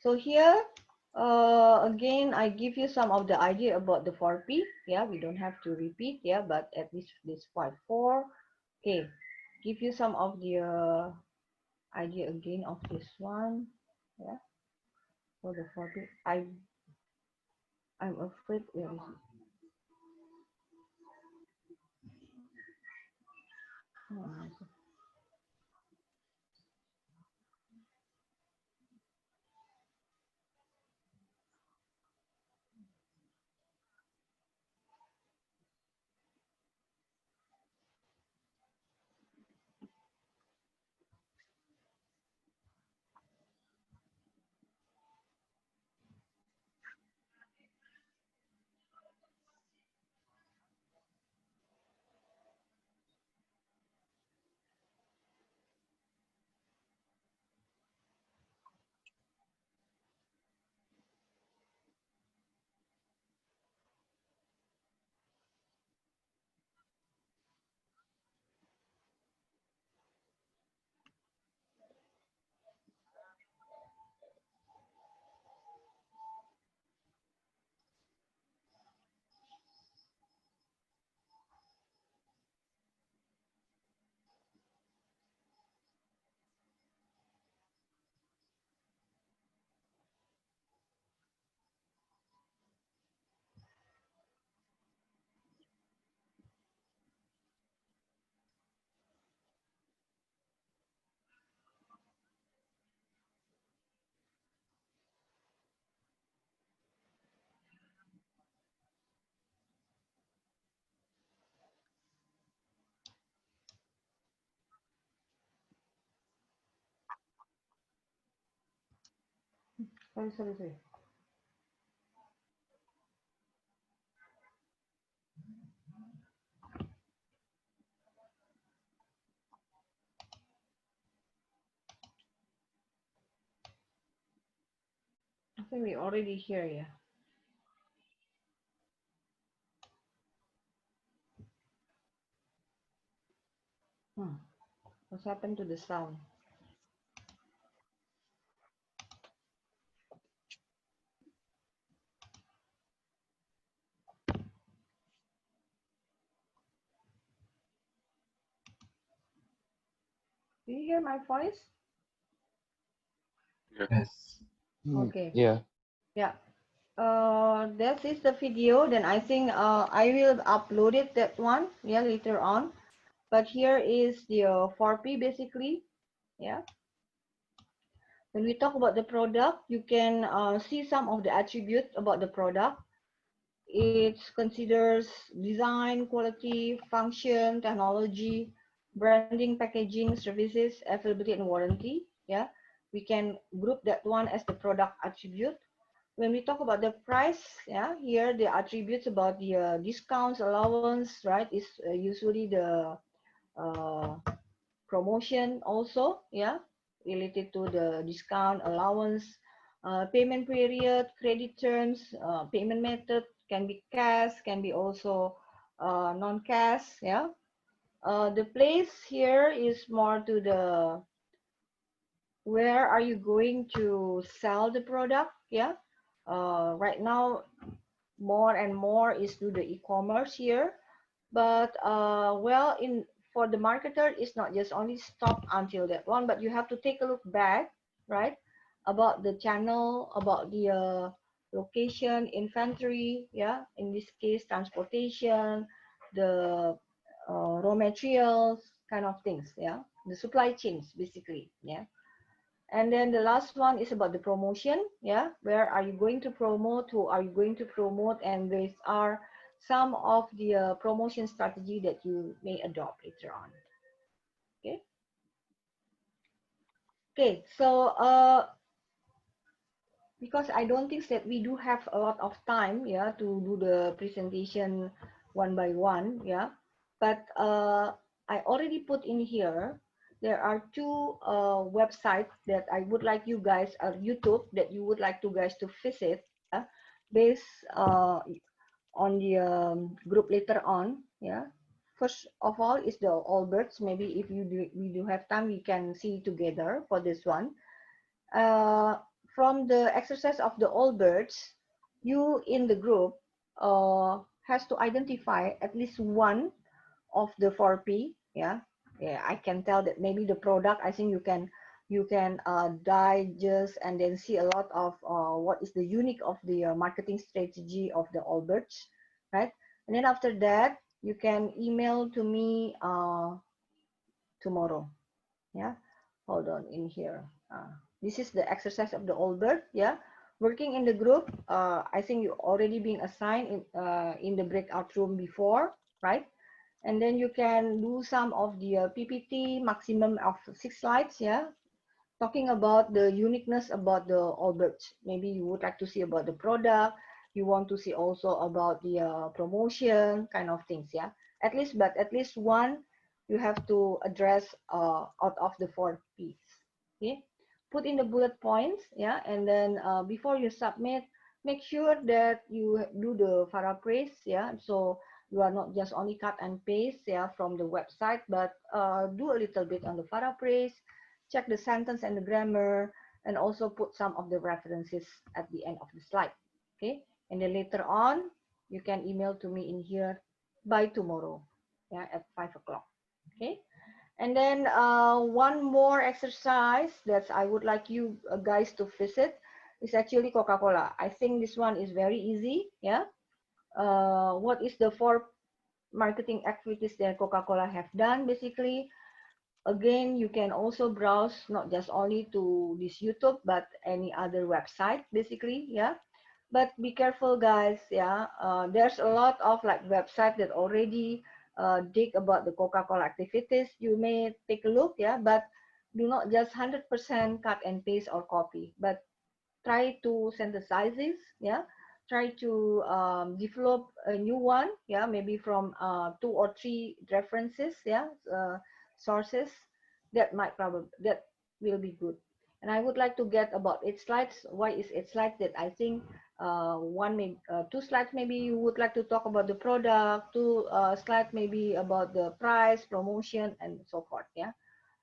So here, again, I give you some of the idea about the 4P. Yeah, we don't have to repeat. Yeah, but at least this part 4. Okay, give you some of the idea again of this one. Yeah, for the 4P. I'm afraid. Where is it? Oh, Sorry. I think we already here, yeah. What's happened to the sound? Do you hear my voice? Yes. Okay. Yeah. Yeah. That is the video. Then I think I will upload it that one, yeah, later on. But here is the 4P basically, yeah. When we talk about the product, you can see some of the attributes about the product. It considers design, quality, function, technology, branding, packaging, services, availability, and warranty. Yeah, we can group that one as the product attribute. When we talk about the price, yeah, here the attributes about the discounts, allowance, right, is usually the promotion also, yeah, related to the discount, allowance, payment period, credit terms, payment method can be cash, can be also non-cash, yeah. The place here is more to the where are you going to sell the product, yeah. Right now, more and more is to the e-commerce here, but well, in for the marketer, it's not just only stop until that one, but you have to take a look back, right, about the channel, about the location, inventory, yeah, in this case transportation, the raw materials, kind of things, yeah, the supply chains basically, yeah. And then the last one is about the promotion, yeah, where are you going to promote, who are you going to promote, and these are some of the promotion strategy that you may adopt later on. Okay. Okay, so because I don't think that we do have a lot of time, yeah, to do the presentation one by one, yeah, but I already put in here, there are two websites that I would like you guys, YouTube, that you would like to guys to visit, yeah, based on the group later on, yeah. First of all is the Allbirds. Maybe if we do have time, we can see together for this one. From the exercise of the Allbirds, you in the group has to identify at least one of the 4P. Yeah, yeah. I can tell that maybe the product. I think you can digest and then see a lot of what is the unique of the marketing strategy of the Allbirds, right? And then after that, you can email to me tomorrow. Yeah, hold on in here. This is the exercise of the Allbird. Yeah, working in the group. I think you already been assigned in the breakout room before, right? And then you can do some of the PPT, maximum of 6 slides. Yeah, talking about the uniqueness about the Allbirds. Maybe you would like to see about the product. You want to see also about the promotion, kind of things. Yeah, but at least one you have to address out of the 4 P's. Okay, put in the bullet points. Yeah, and then before you submit, make sure that you do the paraphrase. Yeah, so you are not just only cut and paste, yeah, from the website, but do a little bit on the paraphrase, check the sentence and the grammar, and also put some of the references at the end of the slide. Okay, and then later on, you can email to me in here by tomorrow, yeah, at 5 o'clock. Okay, and then one more exercise that I would like you guys to visit is actually Coca-Cola. I think this one is very easy, yeah. What is the 4 marketing activities that Coca-Cola have done basically? Again, you can also browse not just only to this YouTube, but any other website basically, yeah. But be careful, guys, yeah. There's a lot of like website that already dig about the Coca-Cola activities. You may take a look, yeah, but do not just 100% cut and paste or copy, but try to synthesize this, yeah, try to develop a new one, yeah, maybe from 2 or 3 references, yeah, sources. That might probably, that will be good. And I would like to get about 8 slides. Why is 8 slides? That I think one, maybe 2 slides, maybe you would like to talk about the product, 2 slides maybe about the price, promotion, and so forth, yeah.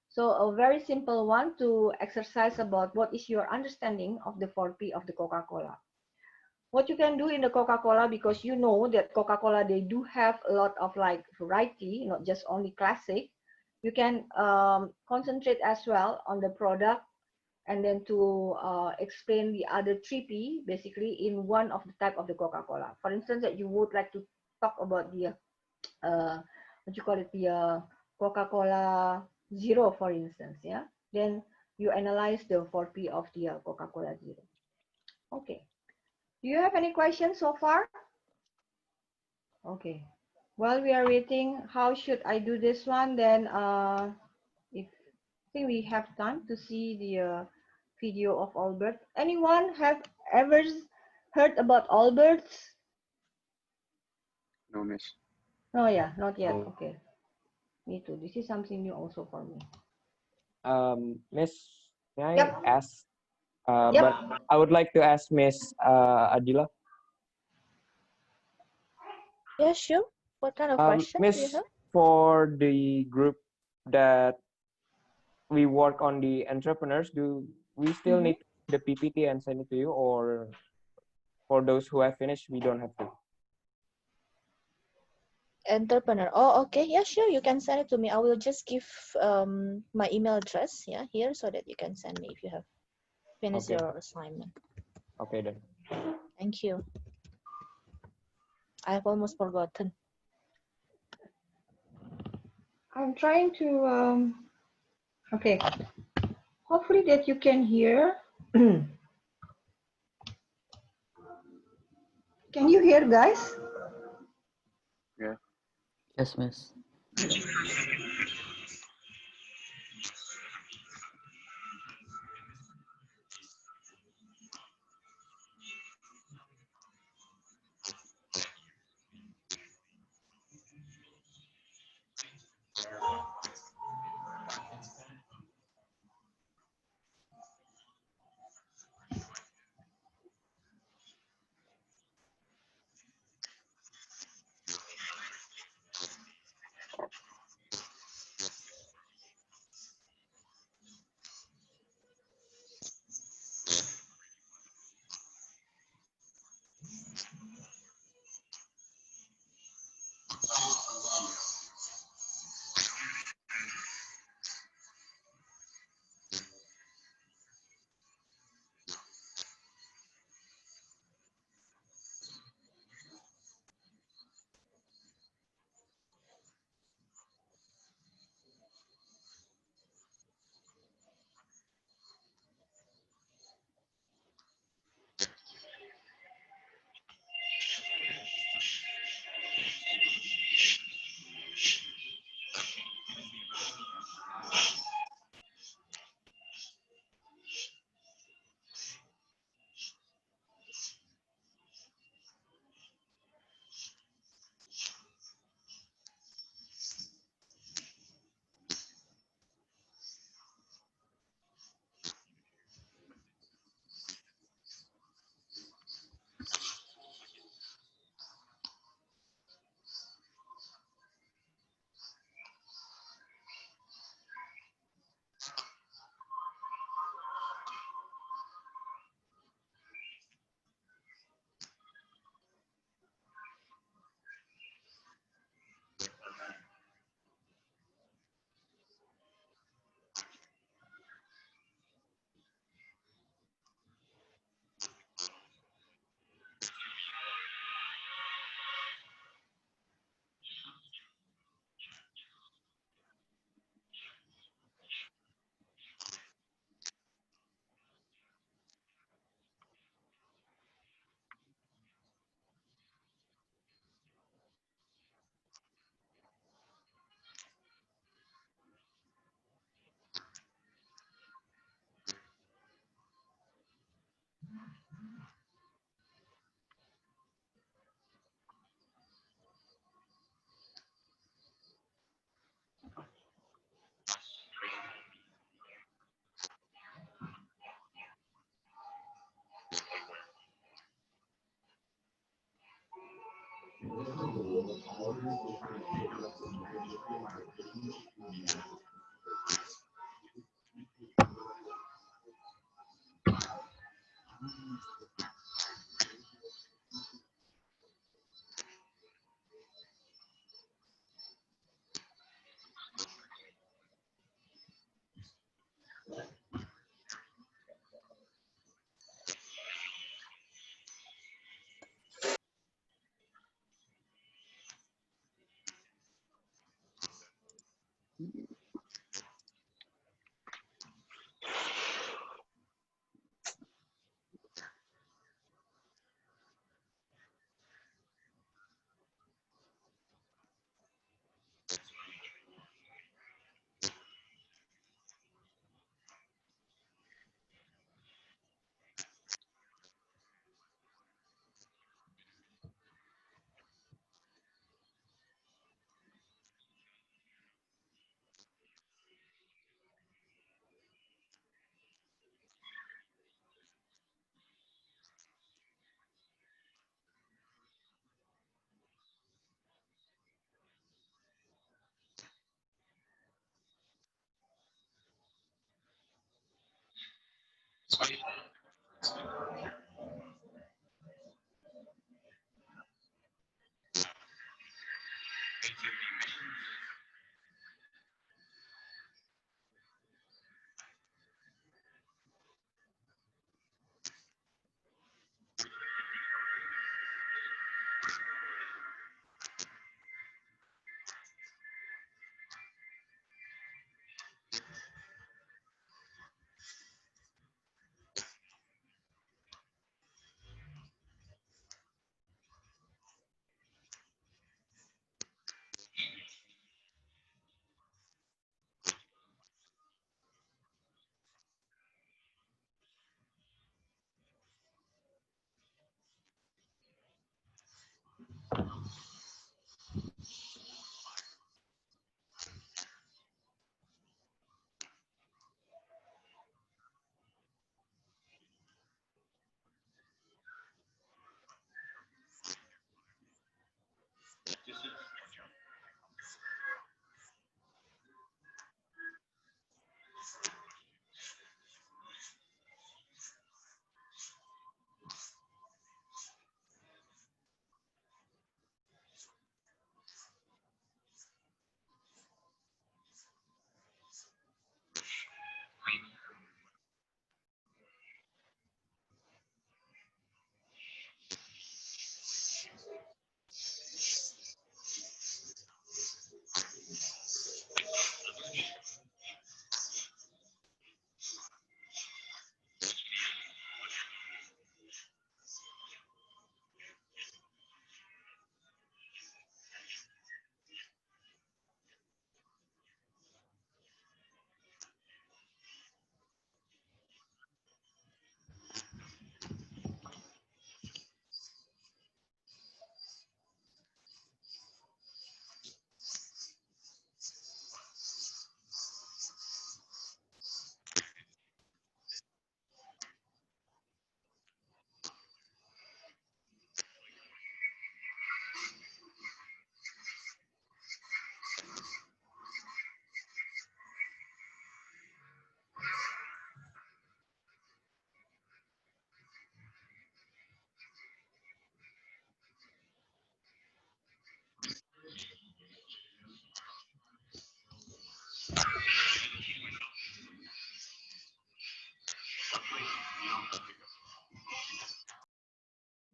So a very simple one to exercise about what is your understanding of the 4P of the Coca-Cola. What you can do in the Coca-Cola, because you know that Coca-Cola, they do have a lot of like variety, not just only classic. You can concentrate as well on the product, and then to explain the other 3P basically in one of the type of the Coca-Cola. For instance, that you would like to talk about the what you call it, the Coca-Cola Zero, for instance, yeah. Then you analyze the 4P of the Coca-Cola Zero. Okay. Do you have any questions so far? Okay. While we are waiting, how should I do this one? Then if I think we have time to see the video of Albert. Anyone have ever heard about Albert's? No, miss. Oh yeah, not yet. No. Okay. Me too. This is something new also for me. Miss, may I Yep. ask? Yep. But I would like to ask Miss Adila. Yeah, sure. What kind of questions do you Miss, have? for the group that we work on the entrepreneurs, do we still need the PPT and send it to you, or for those who have finished, we don't have to? Entrepreneur. Oh, okay. Yeah, sure. You can send it to me. I will just give my email address, yeah, here, so that you can send me if you have finished Okay. your assignment. Okay then. Thank you. I've almost forgotten. I'm trying to okay. Hopefully that you can hear. Can you hear, guys? Yeah. Yes, miss.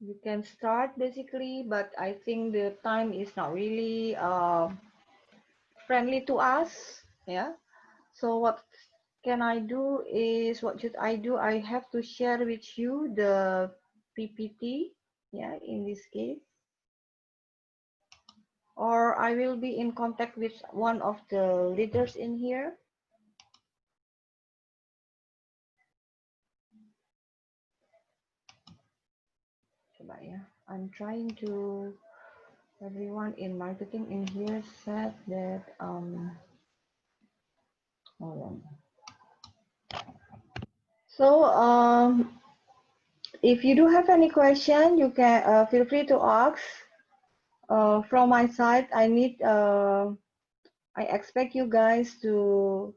You can start basically, but I think the time is not really friendly to us. Yeah. So what can I do is, what should I do? I have to share with you the PPT. Yeah, in this case. Or I will be in contact with one of the leaders in here. Coba ya. I'm trying to, everyone in marketing in here said that, hold on. So, if you do have any question, you can feel free to ask. From my side, I expect you guys to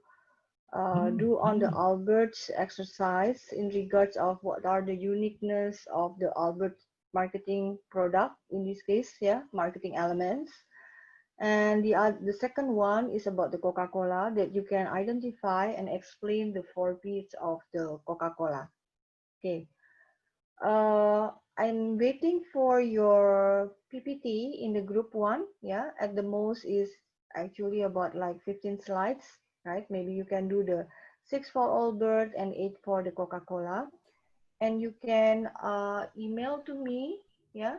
do on the Albert's exercise in regards of what are the uniqueness of the Albert marketing product, in this case, yeah, marketing elements. And the second one is about the Coca-Cola, that you can identify and explain the 4 P's of the Coca-Cola. Okay. I'm waiting for your PPT in the group 1. Yeah, at the most is actually about like 15 slides, right? Maybe you can do the 6 for Albert and 8 for the Coca-Cola. And you can email to me. Yeah,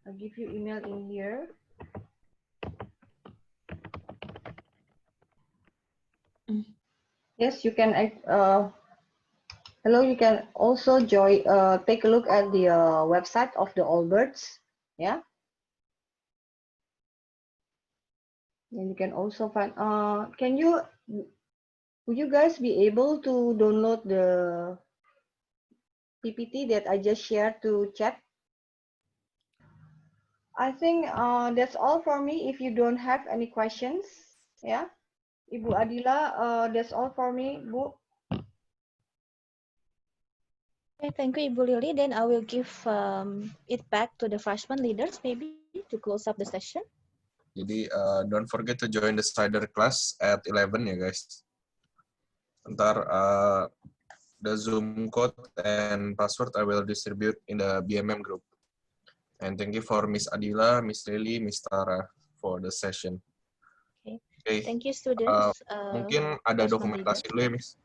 I'll give you email in here. Yes, you can. Hello, you can also take a look at the website of the Alberts. Yeah. And you can also find. Would you guys be able to download the PPT that I just shared to chat? I think that's all for me. If you don't have any questions, yeah, Ibu Adila, that's all for me, Bu. Okay, thank you, Ibu Lily. Then I will give it back to the freshman leaders, maybe, to close up the session. Jadi don't forget to join the cider class at 11 ya guys. Ntar the Zoom code and password I will distribute in the BMM group. And thank you for Miss Adila, Miss Lily, Miss Tara for the session. Okay. Thank you, students. Mungkin ada dokumentasi dulu ya, Miss.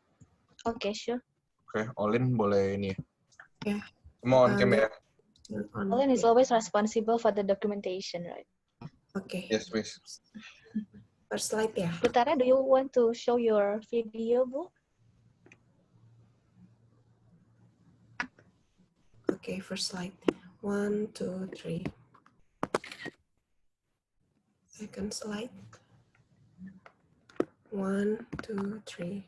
Okay, sure. Oke, Olin boleh ini ya. Yeah. Semua on cam ya. Olin is always responsible for the documentation, right? Okay. Yes, Miss. First slide ya. Butara, do you want to show your video, Bu? Okay, first slide. 1, 2, 3. Second slide. 1, 2, 3.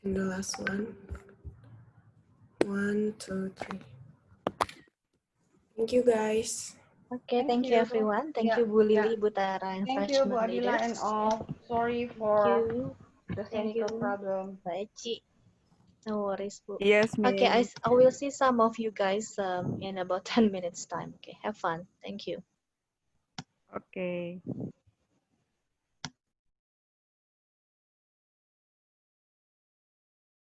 And the last one. 1, 2, 3. Thank you, guys. Okay, thank you, everyone. Thank you, Bu Lily, Butara, and Thank you, Bu freshman Adila leaders. and all. Sorry for the technical problem. Bye, Ci. No worries, Bu. Yes, Okay, ma'am. I will see some of you guys in about 10 minutes time. Okay, have fun. Thank you. Okay.